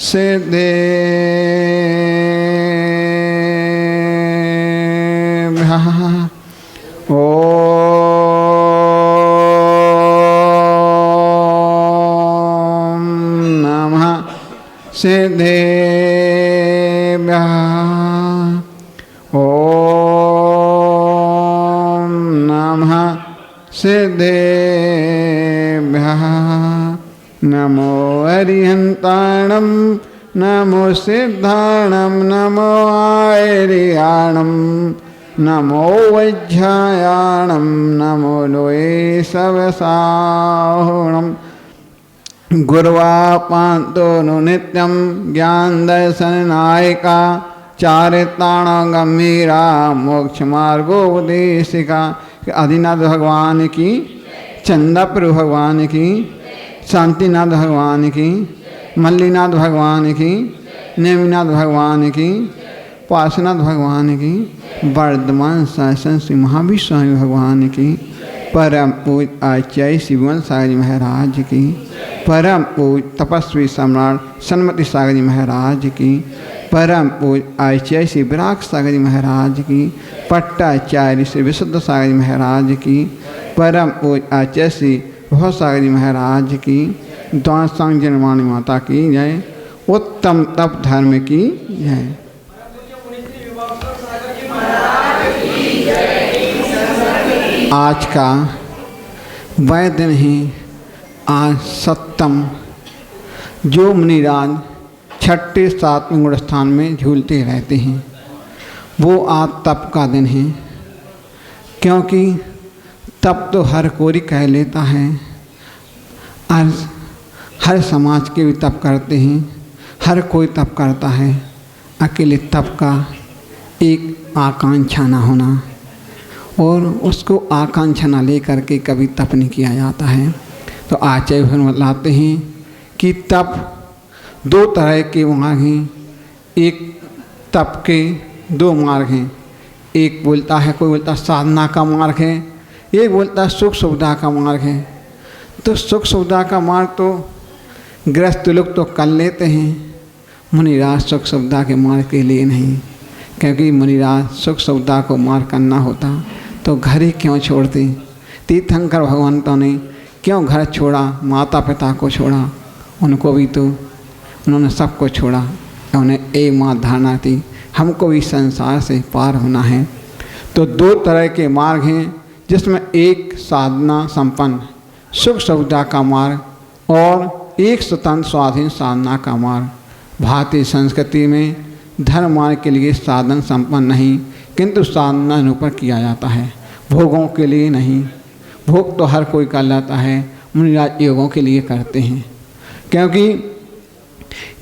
सिद्धेभ्यः ॐ नमः सिद्धेभ्यः ॐ नमः सिद्धेभ्यः नमो अरिहन्ताणं नमो सिद्धाणं नमो आर्याणं नमो वैज्ञायाणं नमो लोये सवसाहुणं गुरुवापान्तो नु नित्यं ज्ञान दर्शन नायिका चारित्राण गंभीरा मोक्ष मार्गोपदेशिका। आदिनाथ भगवान की, चंदाप्रभु भगवान की, शांतिनाथ भगवान की, मल्लीनाथ भगवान की, नेमिनाथ भगवान की, पार्श्वनाथ भगवान की, वर्धमान शासन श्री महावीर स्वामी भगवान की, परम पूज आचार्य शिववन सागर जी महाराज की, परम पूज तपस्वी सम्राट सन्मति सागर जी महाराज की, परम पूज आचार्य श्री विराग सागर जी महाराज की, पट्टाचार्य श्री विशुद्ध सागर जी महाराज की, परम पूज आचार्य श्री भव सागर जी महाराज की, द्वादशांग जनवाणी माता की जय, उत्तम तप धर्म की जय। आज का वह दिन ही आज सप्तम जो मुनिराज छठे सातवें गुण स्थान में झूलते रहते हैं, वो आज तप का दिन है। क्योंकि तप तो हर कोई कह लेता है, हर समाज के भी तप करते हैं, हर कोई तप करता है। अकेले तप का एक आकांक्षा न होना और उसको आकांक्षा न लेकर के कभी तप नहीं किया जाता है। तो आचार्य बताते हैं कि तप दो तरह के मार्ग हैं। एक तप के दो मार्ग हैं, एक बोलता है, कोई बोलता साधना का मार्ग है, एक बोलता सुख सुविधा का मार्ग है। तो सुख सुविधा का मार्ग तो गृहस्थ लोग तो कर लेते हैं, मुनिराज सुख सुविधा के मार्ग के लिए नहीं। क्योंकि मुनिराज सुख सुविधा को मार्ग करना होता तो घर ही क्यों छोड़ते। तीर्थंकर भगवंतों ने क्यों घर छोड़ा, माता पिता को छोड़ा, उनको भी तो उन्होंने सबको छोड़ा। उन्हें एक माँ धारणा थी, हमको भी संसार से पार होना है। तो दो तरह के मार्ग हैं, जिसमें एक साधना संपन्न सुख सुविधा का मार्ग और एक स्वतंत्र स्वाधीन साधना का मार्ग। भारतीय संस्कृति में धर्म मार्ग के लिए साधन संपन्न नहीं, किंतु साधना ऊपर किया जाता है, भोगों के लिए नहीं। भोग तो हर कोई कर लेता है, मुनिराज योगों के लिए करते हैं। क्योंकि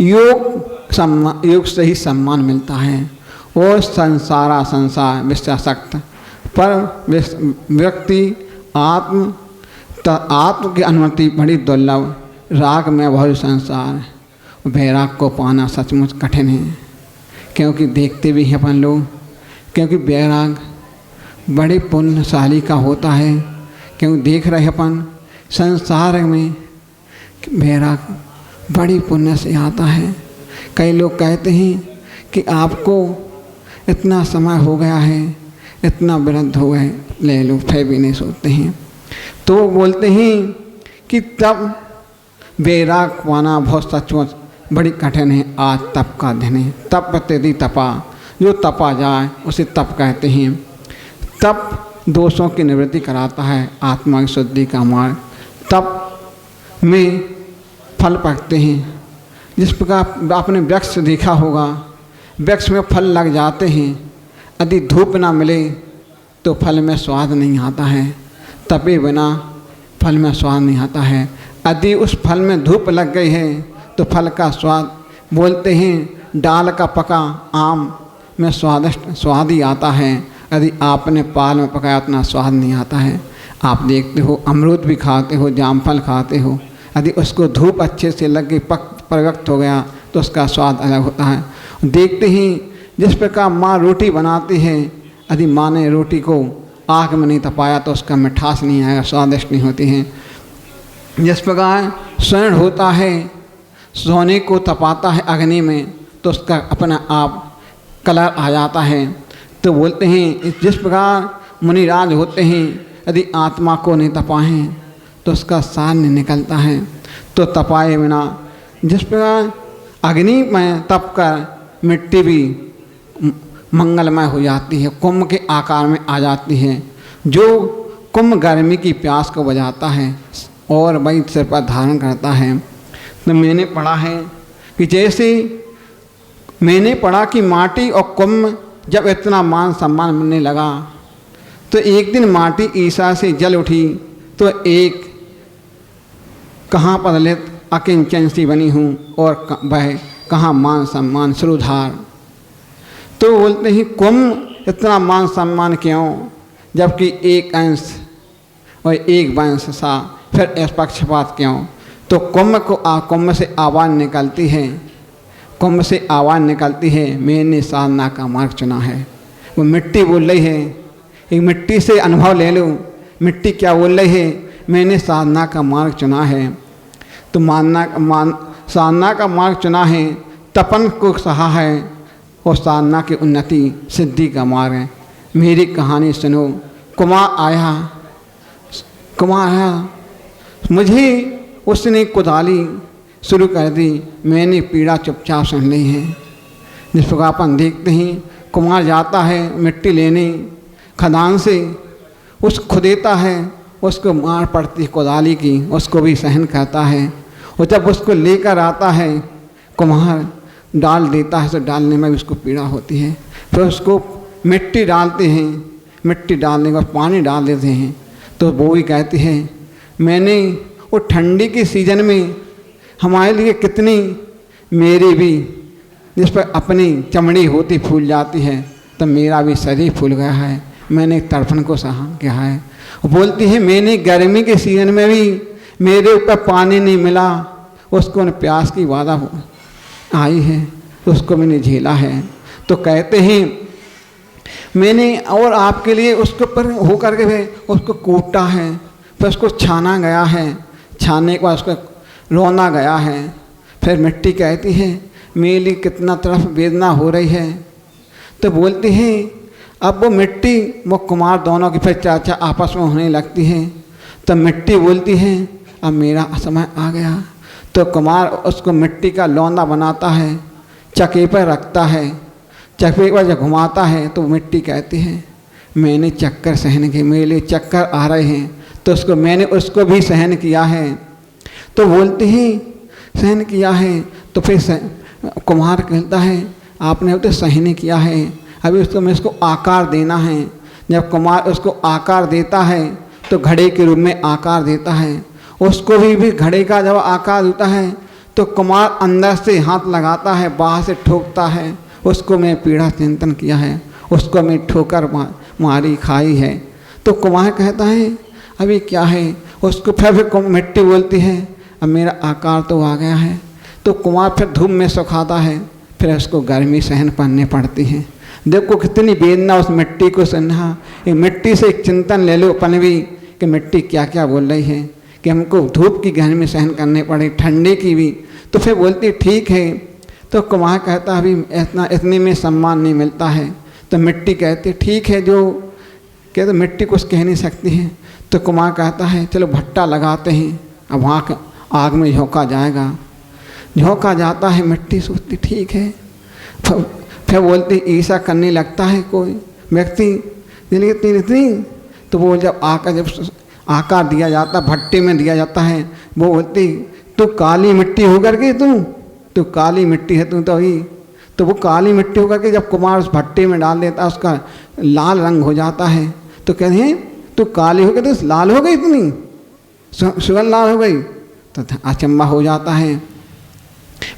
योग से ही सम्मान मिलता है और संसार विषयासक्त पर व्यक्ति आत्म की अनुमति बड़ी दुर्लभ। राग में बहुत संसार, वैराग को पाना सचमुच कठिन है। क्योंकि देखते भी हैं अपन लोग, क्योंकि वैराग बड़े पुण्यशाली का होता है। क्योंकि देख रहे अपन संसार में वैराग बड़ी पुण्य से आता है। कई लोग कहते हैं कि आपको इतना समय हो गया है, इतना वृद्ध हो गए, ले लो, फिर भी नहीं सोचते हैं। तो वो बोलते हैं कि तब वैराग पाना बहुत सचमुच बड़ी कठिन है। आज तप का दिन है, तप त्यदि तपा, जो तपा जाए उसे तप कहते हैं। तप दोषों की निवृत्ति कराता है, आत्मा की शुद्धि का मार्ग। तप में फल पकते हैं। जिस प्रकार आपने वृक्ष देखा होगा, वृक्ष में फल लग जाते हैं, यदि धूप ना मिले तो फल में स्वाद नहीं आता है, तपे बिना फल में स्वाद नहीं आता है। यदि उस फल में धूप लग गई है तो फल का स्वाद, बोलते हैं डाल का पका आम में स्वाद ही आता है, यदि आपने पाल में पकाया उतना स्वाद नहीं आता है। आप देखते हो अमरूद भी खाते हो, जामफल खाते हो, यदि उसको धूप अच्छे से लग गई, प्रवक्त हो गया तो उसका स्वाद अलग होता है। देखते ही जिस प्रकार माँ रोटी बनाती है, यदि माँ ने रोटी को आग में नहीं तपाया तो उसका मिठास नहीं आएगा, स्वादिष्ट नहीं होती है। जिस प्रकार स्वर्ण होता है, सोने को तपाता है अग्नि में तो उसका अपना आप कलर आ जाता है। तो बोलते हैं जिस प्रकार मुनिराज होते हैं यदि आत्मा को नहीं तपाएं तो उसका सार नहीं निकलता है। तो तपाए बिना जिस प्रकार अग्नि में तप कर मिट्टी भी मंगलमय हो जाती है, कुंभ के आकार में आ जाती है। जो कुंभ गर्मी की प्यास को बुझाता है और वही सिर पर धारण करता है। तो मैंने पढ़ा है कि जैसे मैंने पढ़ा कि माटी और कुंभ जब इतना मान सम्मान मिलने लगा तो एक दिन माटी ईसा से जल उठी तो एक कहाँ पदलित अकिंचन सी बनी हूँ और वह कहाँ मान सम्मान सुरुधार। तो बोलते हैं कुंभ इतना मान सम्मान क्यों, जबकि एक अंश और एक वंश सा, फिर पक्षपात क्यों। तो कुंभ से आवाज़ निकलती है, कुंभ से आवाज़ निकलती है मैंने साधना का मार्ग चुना है। वो मिट्टी बोल रही है, एक मिट्टी से अनुभव ले लो, मिट्टी क्या बोल रही है, मैंने साधना का मार्ग चुना है। तो साधना का मार्ग चुना है, तपन को सहा है और साधना की उन्नति सिद्धि का मार्ग है। मेरी कहानी सुनो। कुमार आया मुझे उसने कुदाली शुरू कर दी, मैंने पीड़ा चुपचाप सुन ली है। जिस प्रकार अपन देखते हैं कुमार जाता है मिट्टी लेने खदान से, उस खुदेता है, उसको मार पड़ती है कुदाली की, उसको भी सहन करता है। और जब उसको लेकर आता है कुम्हार डाल देता है तो डालने में भी उसको पीड़ा होती है। फिर उसको मिट्टी डालते हैं, मिट्टी डालने के बाद पानी डाल देते हैं तो वो भी कहती है मैंने वो ठंडी के सीज़न में हमारे लिए कितनी मेरी भी जिस पर अपनी चमड़ी होती फूल जाती है तो मेरा भी शरीर फूल गया है, मैंने तड़पन को सहन किया है। बोलती है मैंने गर्मी के सीज़न में भी मेरे ऊपर पानी नहीं मिला, उसको न प्यास की वादा आई है तो उसको मैंने झेला है। तो कहते हैं मैंने और आपके लिए उसके ऊपर हो करके उसको कूटा है, फिर उसको छाना गया है, छानने के बाद उसको रोना गया है। फिर मिट्टी कहती है मेरे लिए कितना तरफ वेदना हो रही है। तो बोलती है अब वो मिट्टी वो कुमार दोनों की फिर चर्चा आपस में होने लगती है। तो मिट्टी बोलती है अब मेरा समय आ गया। तो कुमार उसको मिट्टी का लौंदा बनाता है, चक्के पर रखता है, चक्के पर जब घुमाता है तो मिट्टी कहती है मैंने चक्कर सहन किए, मेरे लिए चक्कर आ रहे हैं तो मैंने उसको भी सहन किया है। तो बोलते ही सहन किया है। तो फिर कुम्हार कहता है आपने तो सहन किया है, अभी उसको आकार देना है। जब कुम्हार उसको आकार देता है तो घड़े के रूप में आकार देता है। उसको भी घड़े का जब आकार देता है तो कुम्हार अंदर से हाथ लगाता है, बाहर से ठोकता है। उसको मैं पीड़ा चिंतन किया है, उसको मैं ठोकर मारी खाई है। तो कुम्हार कहता है अभी क्या है, उसको फिर मिट्टी बोलती है अब मेरा आकार तो आ गया है। तो कुम्हार फिर धूप में सुखाता है, फिर उसको गर्मी सहन करनी पड़ती है। देखो कितनी वेदना उस मिट्टी को सुनना। एक मिट्टी से एक चिंतन ले लो अपन भी कि मिट्टी क्या क्या बोल रही है कि हमको धूप की गर्मी सहन करनी पड़े, ठंडे की भी। तो फिर बोलती ठीक है। तो कुम्हार कहता अभी इतने में सम्मान नहीं मिलता है। तो मिट्टी कहती ठीक है, जो कहते मिट्टी कुछ कह नहीं सकती है। तो कुम्हार कहता है चलो भट्टा लगाते हैं, अब वहाँ आग में झोंका जाएगा। झोंका जाता है, मिट्टी सोचती ठीक है। फिर बोलती ईसा करने लगता है कोई व्यक्ति इतनी। तो वो जब आकार दिया जाता, भट्टे में दिया जाता है, वो बोलती तू काली मिट्टी होकर के तू काली मिट्टी है तू तो ही। तो वो काली मिट्टी होकर के जब कुम्हार उस भट्टे में डाल देता उसका लाल रंग हो जाता है। तो कहते हैं तू काली हो गई तो लाल हो गई, इतनी सुगंध लाल हो गई। तो अचंबा हो जाता है।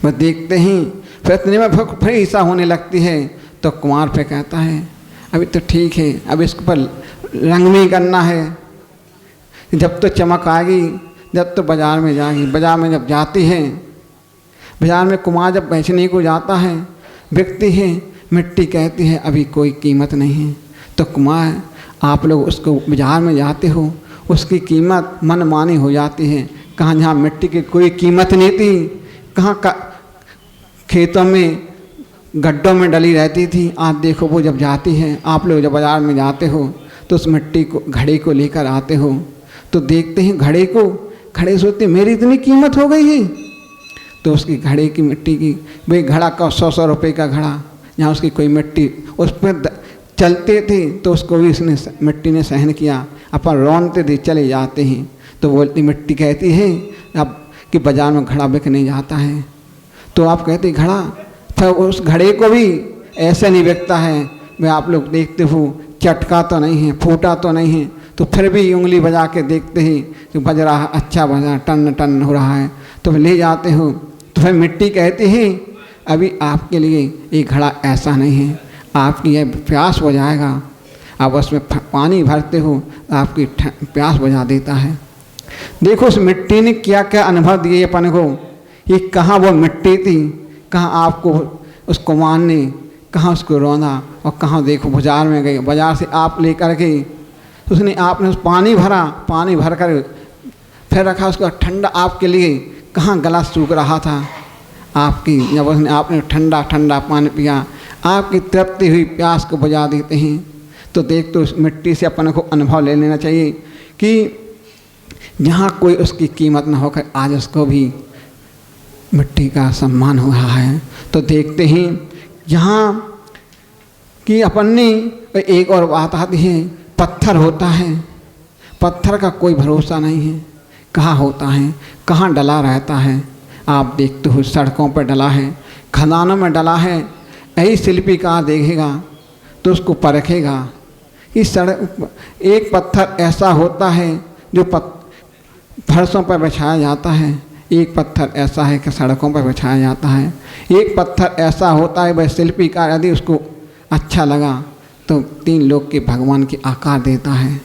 वह देखते हैं फिर इतने में फिर ईसा होने लगती है। तो कुम्हार पे कहता है अभी तो ठीक है, अब इसके ऊपर रंग में करना है। जब तो चमक आएगी, जब तो बाज़ार में जाएगी। बाज़ार में जब जाती है, बाज़ार में कुम्हार जब बेचने को जाता है, बिकती है, मिट्टी कहती है अभी कोई कीमत नहीं है। तो कुम्हार आप लोग उसको बाज़ार में जाते हो, उसकी कीमत मनमानी हो जाती है। कहाँ जहाँ मिट्टी की कोई कीमत नहीं थी, कहाँ खेतों में गड्ढों में डली रहती थी। आज देखो वो जब जाती है, आप लोग जब बाज़ार में जाते हो तो उस मिट्टी को, घड़े को लेकर आते हो तो देखते हैं घड़े को, घड़े सोचते मेरी इतनी कीमत हो गई है। तो उसकी घड़े की मिट्टी की, भाई घड़ा का 100 रुपये का घड़ा, यहाँ उसकी कोई मिट्टी उस पर चलते थे तो उसको भी इसने मिट्टी ने सहन किया, अपन रौनते थे चले जाते हैं। तो बोलती मिट्टी कहती है अब कि बाज़ार में घड़ा बिकने जाता है, तो आप कहते घड़ा, फिर उस घड़े को भी ऐसे नहीं बिकता है। वे आप लोग देखते हो चटका तो नहीं है, फूटा तो नहीं है, तो फिर भी उंगली बजा के देखते ही तो बज रहा है, अच्छा बजा, टन टन हो रहा है, तो ले जाते हो। तो फिर मिट्टी कहती है अभी आपके लिए ये घड़ा ऐसा नहीं है, आपकी यह प्यास बुझाएगा। आप उसमें पानी भरते हो, आपकी प्यास बुझा देता है। देखो उस मिट्टी ने क्या क्या अनुभव दिए अपन को। ये कहाँ वो मिट्टी थी, कहाँ आपको उस कुमार ने कहाँ उसको रोना, और कहाँ देखो बाज़ार में गई, बाज़ार से आप लेकर गई, उसने आपने उस पानी भरा, पानी भर कर फिर रखा उसका ठंडा आपके लिए, कहाँ गला सूख रहा था आपकी, जब उसने आपने ठंडा ठंडा पानी पिया, आपकी तृप्ति हुई प्यास को बुझा देते हैं। तो देख तो उस मिट्टी से अपन को अनुभव ले लेना चाहिए कि जहाँ कोई उसकी कीमत न होकर आज उसको भी मिट्टी का सम्मान हो रहा है। तो देखते हैं यहाँ कि अपन ने एक और बात आती है, पत्थर होता है, पत्थर का कोई भरोसा नहीं है, कहाँ होता है, कहाँ डला रहता है। आप देखते हो सड़कों पर डला है, खदानों में डला है, यही शिल्पीकार देखेगा तो उसको परखेगा। इस सड़क एक पत्थर ऐसा होता है जो फर्शों पर बिछाया जाता है, एक पत्थर ऐसा है कि सड़कों पर बिछाया जाता है, एक पत्थर ऐसा होता है वह शिल्पीकार यदि उसको अच्छा लगा तो 3 लोग के भगवान के आकार देता है,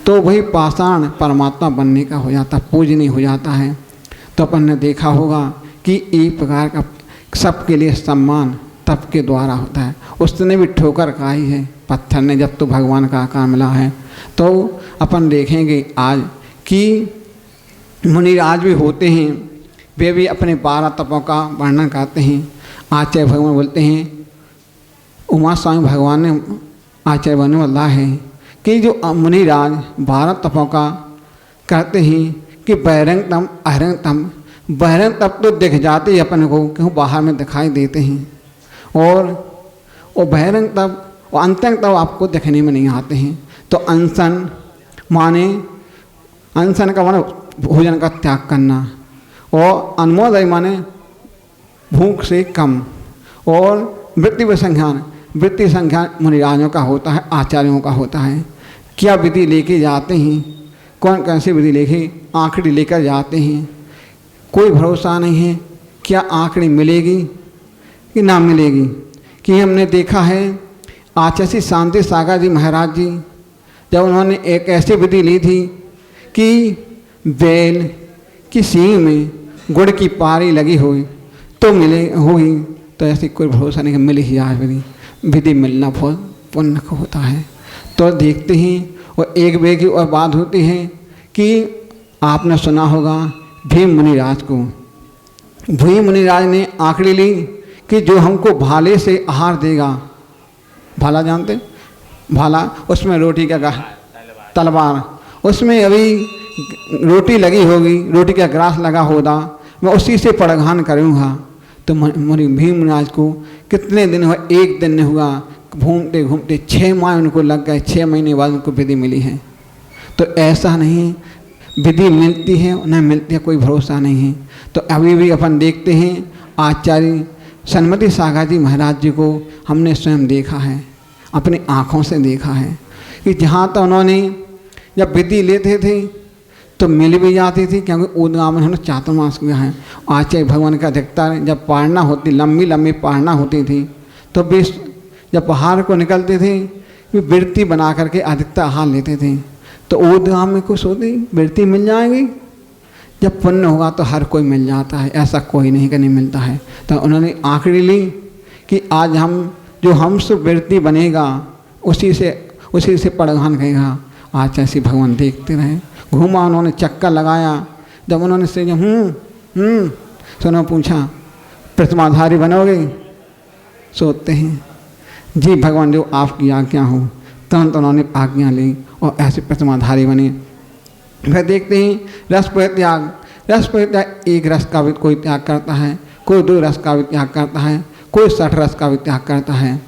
तो वही पाषाण परमात्मा बनने का हो जाता, पूजनीय हो जाता है। तो अपन ने देखा होगा कि एक प्रकार का सबके लिए सम्मान तप के द्वारा होता है। उसने भी ठोकर खाई है पत्थर ने, जब तो भगवान का आकार मिला है। तो अपन देखेंगे आज कि मुनिराज भी होते हैं, वे भी अपने 12 तपों का वर्णन करते हैं। आचार्य भगवान बोलते हैं, उमा स्वामी भगवान ने आचार्य भगवान ने बोला है कि जो मुनिराज 12 तपों का करते हैं कि बहिरंग तम अहिरंग तम, बहिरंग तप तो दिख जाते हैं अपन को, क्यों बाहर में दिखाई देते हैं, और बहिरंग तप और अंतरंग तप आपको दिखने में नहीं आते हैं। तो अनशन माने, अनशन का माने भोजन का त्याग करना, और अनमोदय माने भूख से कम, और वृत्ति व संज्ञान, वृत्ति संज्ञान मुनिराजों का होता है, आचार्यों का होता है। क्या विधि लेके जाते हैं, कौन कैसी विधि लेके आँखड़ी लेकर जाते हैं, कोई भरोसा नहीं है क्या आँखड़ी मिलेगी कि ना मिलेगी। कि हमने देखा है आचार्य शांति सागर जी महाराज जी, जब उन्होंने एक ऐसी विधि ली थी कि बैल की सींग में गुड़ की पारी लगी हुई तो मिले हुई, तो ऐसी कोई भरोसा नहीं कि मिल ही जाए विधि मिलना बहुत पुण्य होता है। तो देखते हैं, और एक वे की और बात होती है कि आपने सुना होगा भीम मुनिराज को, भीम मुनिराज ने आंकड़ी ली कि जो हमको भाले से आहार देगा, भाला जानते, भाला उसमें रोटी का तलवार, उसमें अभी रोटी लगी होगी, रोटी का ग्रास लगा होगा, मैं उसी से पड़घान करूँगा। तो मुनि भीम मुनिराज को कितने दिन हुआ, एक दिन नहीं हुआ, घूमते घूमते 6 माह उनको लग गए, 6 महीने बाद उनको विधि मिली है। तो ऐसा नहीं विधि मिलती है न मिलती है, कोई भरोसा नहीं है। तो अभी भी अपन देखते हैं आचार्य सन्मति सागर जी महाराज जी को हमने स्वयं देखा है, अपनी आँखों से देखा है कि जहाँ तो उन्होंने जब विधि लेते थे तो मिल भी जाती थी, क्योंकि उद्गाम में उन्होंने चातुर्मास किया है। आचार्य भगवान का अधिकतर जब पारना होती, लंबी लंबी पारना होती थी, तो वे जब पहाड़ को निकलते थे वे वृत्ति बना करके अधिकतर आहार लेते थे। तो उद्गाम में कुछ होती वृत्ति मिल जाएगी, जब पुण्य होगा तो हर कोई मिल जाता है, ऐसा कोई नहीं कि नहीं मिलता है। तो उन्होंने आंकड़ी ली कि आज हम जो हमसे वृत्ति बनेगा उसी से पड़घान कहेगा। आचार्य श्री भगवान देखते रहे, घूमा उन्होंने, चक्कर लगाया, जब उन्होंने से तो उन्होंने पूछा प्रतिमाधारी बनोगे? सोचते हैं जी भगवान जो आपकी आज्ञा हो। तुरंत उन्होंने आज्ञा ली और ऐसे प्रतिमाधारी बने। फिर देखते हैं रस परित्याग। रस परित्याग, एक रस का भी कोई त्याग करता है, कोई 2 रस का भी त्याग करता है, कोई 60 रस का भी त्याग करता है।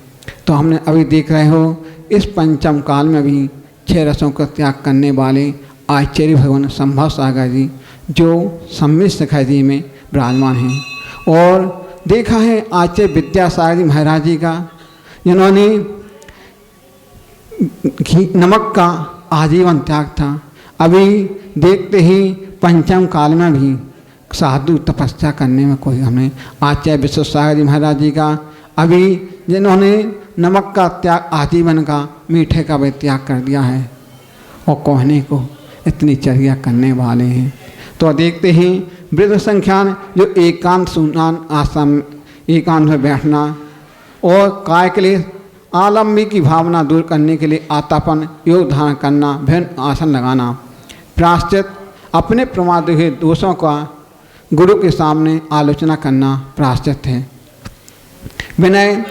तो हमने अभी देख रहे हो इस पंचम काल में भी 6 रसों का त्याग करने वाले आचार्य भगवान संभव सागर जी जो सम्मिश्र शिखा जी में विराजमान हैं। और देखा है आचार्य विद्यासागर जी महाराज जी का, जिन्होंने नमक का आजीवन त्याग था। अभी देखते ही पंचम काल में भी साधु तपस्या करने में कोई हमें आचार्य विश्वसागर जी महाराज जी का, अभी जिन्होंने नमक का त्याग आजीवन का, मीठे का भी त्याग कर दिया है और कहने को इतनी चर्या करने वाले हैं। तो देखते ही वृद्ध संख्यान जो एकांत सुनान आश्रम एकांत में बैठना और काय के लिए आलम्बी की भावना दूर करने के लिए आतापन योग धारण करना, भिन्न आसन लगाना, प्रायश्चित अपने प्रमाद हुए दोषों का गुरु के सामने आलोचना करना प्रायश्चित है। विनय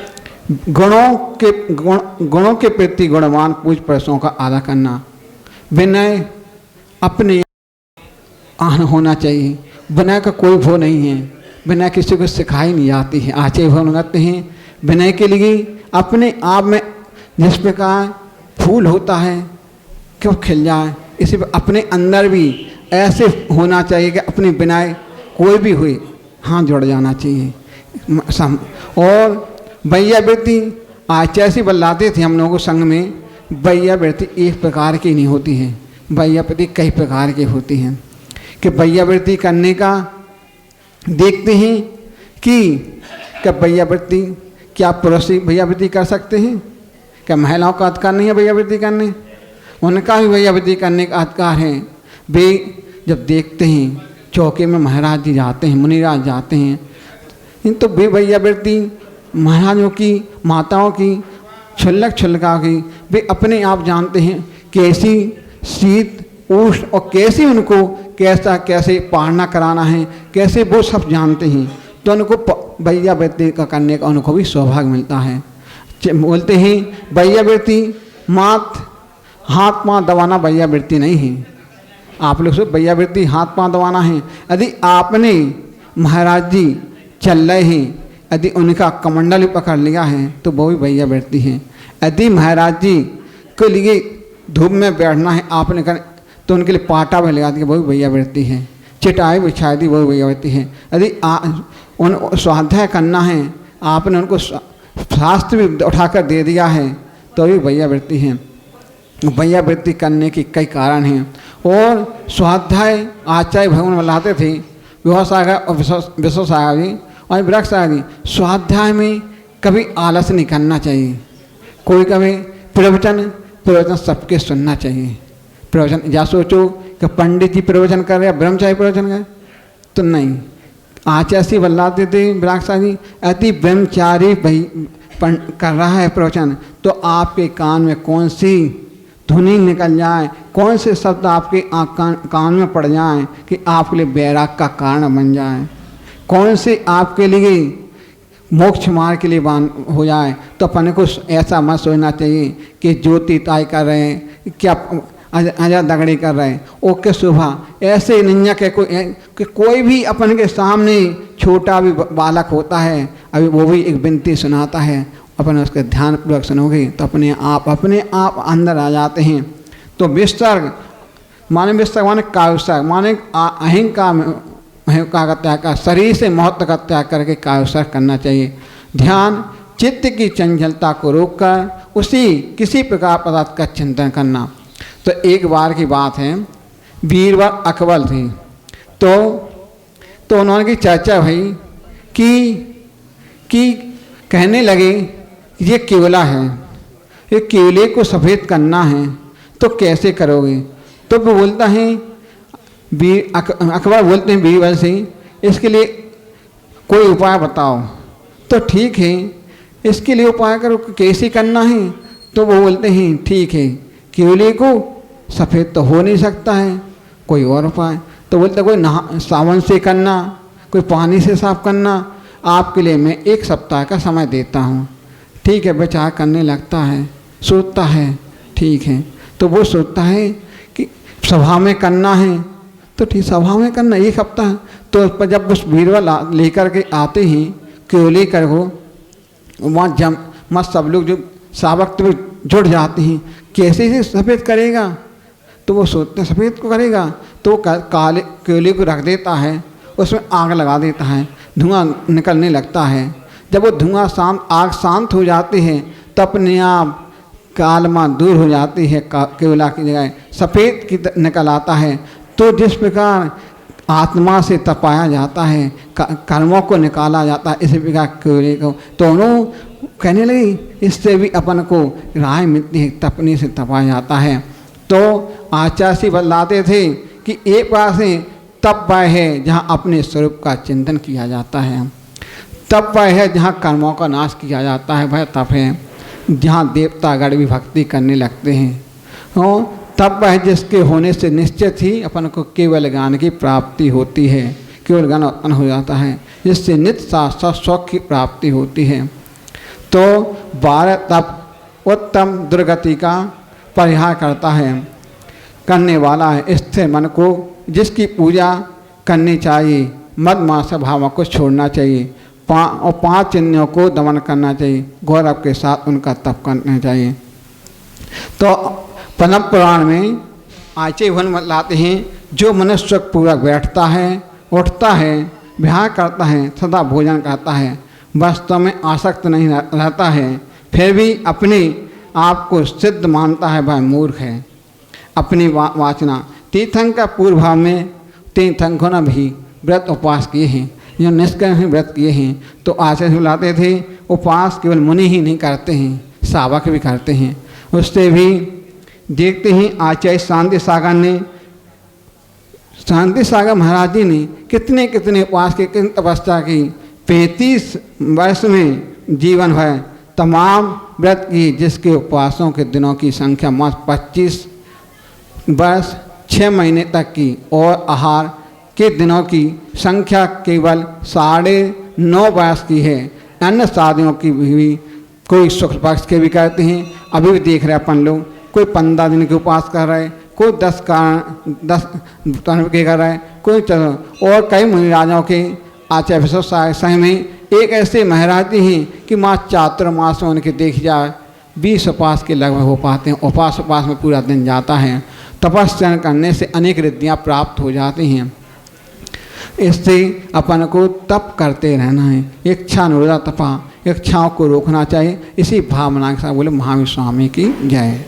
गुणों के प्रति गुणवान पूज पुरुषों का आदर करना। विनय अपने आन होना चाहिए। विनय का कोई भो नहीं है, विनय किसी को सिखाई नहीं जाती है। आचार्य भवन कहते हैं विनय के लिए अपने आप में जिस प्रकार फूल होता है क्यों खिल जाए, इसी पर अपने अंदर भी ऐसे होना चाहिए कि अपनी विनय कोई भी हुए हाथ जोड़ जाना चाहिए। और वैयावृत्ति आचार्य से बतलाते थे हम लोगों को संघ में, वैयावृत्ति एक प्रकार की नहीं होती है, वैयावृत्ति कई प्रकार की होती हैं। कि वैयावृत्ति करने का देखते हैं कि क्या वैयावृत्ति, क्या पुरुष वैयावृत्ति कर सकते हैं? क्या महिलाओं का अधिकार नहीं है वैयावृत्ति करने? उनका भी वैयावृत्ति करने का अधिकार है। वे जब देखते हैं चौके में महाराज जी जाते हैं, मुनिराज जाते हैं, तो वे वैयावृत्ति महाराजों की, माताओं की, छुल्लका की वे अपने आप जानते हैं कैसी शीत उष्ण और कैसे उनको कैसे पालना कराना है, कैसे वो सब जानते हैं। तो उनको वैयावृत्ति का करने का उनको भी सौभाग्य मिलता है। बोलते हैं वैयावृत्ति मात्र हाथ पाँव दबाना वैयावृत्ति नहीं है। आप लोग सब वैयावृत्ति हाथ पाँव दबाना है। यदि आपने महाराज जी चल रहे हैं, यदि उनका कमंडल पकड़ लिया है तो वो भी वैयावृत्ति है। यदि महाराज जी के लिए धूप में बैठना है आपने कर तो उनके लिए पाटा भी लगा दिया, वो भी वैयावृत्ति है। चटाई बिछा दी, वो भी वैयावृत्ति है। यदि उन स्वाध्याय करना है आपने उनको शास्त्र भी उठाकर दे दिया है तो भी वैयावृत्ति है। वैयावृत्ति करने के कई कारण हैं। और स्वाध्याय आचार्य भगवान बुलाते थे विवासागर और विश्वसागर जी और वृक्षसागर जी। स्वाध्याय में कभी आलस नहीं करना चाहिए। कोई कभी प्रवचन सबके सुनना चाहिए। प्रवचन या सोचो कि पंडित जी प्रवचन कर रहे हैं, ब्रह्मचारी प्रवचन कर, तो नहीं। आचार्य से बल्लाते थे वृक्षसागर जी, अति ब्रह्मचारी कर रहा है प्रवचन तो आपके कान में कौन सी धुनी निकल जाए, कौन से शब्द आपके कान में पड़ जाएं कि आपके लिए बैराग का कारण बन जाए, कौन से आपके लिए मोक्ष मार्ग के लिए हो जाए। तो अपन को ऐसा मत सोचना चाहिए कि ज्योति ताई कर रहे हैं, क्या अजा दगड़ी कर रहे हैं, ओके सुबह ऐसे नैया के कोई भी अपन के सामने छोटा भी बालक होता है, अभी वो भी एक विनती सुनाता है, अपन उसके ध्यान पूर्वक सुनोगे तो अपने आप अंदर आ जाते हैं। तो विसर्ग माने काव्यसर्ग माने अहंकार का त्याग कर, शरीर से महत्व का त्याग करके काव्यसर्ग करना चाहिए। ध्यान चित्त की चंचलता को रोककर उसी किसी प्रकार पदार्थ का चिंतन करना। तो एक बार की बात है, बीरबल अकबर थे तो उन्होंने की चर्चा भई कि कहने लगे ये केवला है, ये केवले को सफ़ेद करना है तो कैसे करोगे? तो वो बोलता है अकबर बोलते हैं बीरबल से, इसके लिए कोई उपाय बताओ। तो ठीक है, इसके लिए उपाय करो, कैसे करना है? तो वो बोलते हैं ठीक है, केवले को सफ़ेद तो हो नहीं सकता है, कोई और उपाय। तो बोलते कोई सावन से करना, कोई पानी से साफ करना, आपके लिए मैं 1 सप्ताह का समय देता हूँ। ठीक है, बेचारा करने लगता है, सोचता है, ठीक है, तो वो सोचता है कि सभा में करना है, तो ठीक सभा में करना 1 हफ्ता। तो उस पर जब उस बीरबल लेकर के आते ही केवली कर हो, वहाँ जम मत सब लोग जो सावक तो जुड़ जाते हैं, कैसे से सफ़ेद करेगा, तो वो सोचते हैं सफ़ेद को करेगा, तो वो काले केवली को रख देता है, उसमें आग लगा देता है, धुआं निकलने लगता है। जब वो धुआं आग शांत हो जाती है तो अपने आप कालमा दूर हो जाती है, केवला की जगह सफ़ेद की निकल आता है। तो जिस प्रकार आत्मा से तपाया जाता है, कर्मों को निकाला जाता है, इसी प्रकार केवले को तो उन्होंने कहने लगी इससे भी अपन को राय मिलती है, तपने से तपाया जाता है। तो आचार्य बतलाते थे कि एक बार से तप वह है जहाँ अपने स्वरूप का चिंतन किया जाता है, तप वह है जहाँ कर्मों का नाश किया जाता है, वह तप है जहाँ देवतागण भी भक्ति करने लगते हैं। और तप वह जिसके होने से निश्चित ही अपन को केवल ज्ञान की प्राप्ति होती है, केवल ज्ञान उत्पन्न हो जाता है, जिससे नित्य शाश्वत सुख की प्राप्ति होती है। तो 12 तप उत्तम दुर्गति का परिहार करता है, करने वाला है। स्थिर मन को जिसकी पूजा करनी चाहिए, मद मात्सर्य भाव को छोड़ना चाहिए, और 5 इंद्रियों को दमन करना चाहिए, गौरव के साथ उनका तप करना चाहिए। तो पद्म पुराण में आचार्य भगवान बतलाते हैं जो मनुष्य पूरा बैठता है, उठता है, विहार करता है, सदा भोजन करता है, वास्तव में आसक्त नहीं रहता है, फिर भी अपने आप को सिद्ध मानता है, वह मूर्ख है। अपनी वाचना तीर्थंकर पूर्व भाव में तीर्थंकों ने भी व्रत उपवास किए हैं, जो निष्कर्म व्रत किए हैं। तो आचार्य बुलाते थे उपवास केवल मुनि ही नहीं करते हैं, सावक भी करते हैं। उससे भी देखते ही आचार्य शांति सागर महाराज जी ने कितने कितने उपवास के, कितनी तपस्या की, 35 वर्ष में जीवन भर तमाम व्रत की, जिसके उपवासों के दिनों की संख्या मात्र 25 वर्ष 6 महीने तक की, और आहार के दिनों की संख्या केवल 9.5 वर्ष की है। अन्य शादियों की भी कोई शुक्ल पक्ष के भी करते हैं, अभी भी देख रहे अपन लोग, कोई 15 दिन के उपवास कर रहे, कोई 10 के कर रहे, कोई चलो, और कई मुनिराजों के आचार्य विश्वसाय में एक ऐसे महाराज जी हैं कि माँ चातुर्मास में उनके देख जाए 20 उपवास के लगभग हो पाते हैं। उपवास में पूरा दिन जाता है। तपस्या करने से अनेक रिद्धियाँ प्राप्त हो जाती हैं। इससे अपन को तप करते रहना है, इच्छा अनुरोधा तपा, इच्छाओं को रोकना चाहिए। इसी भावना के साथ बोले महावीर स्वामी की जय।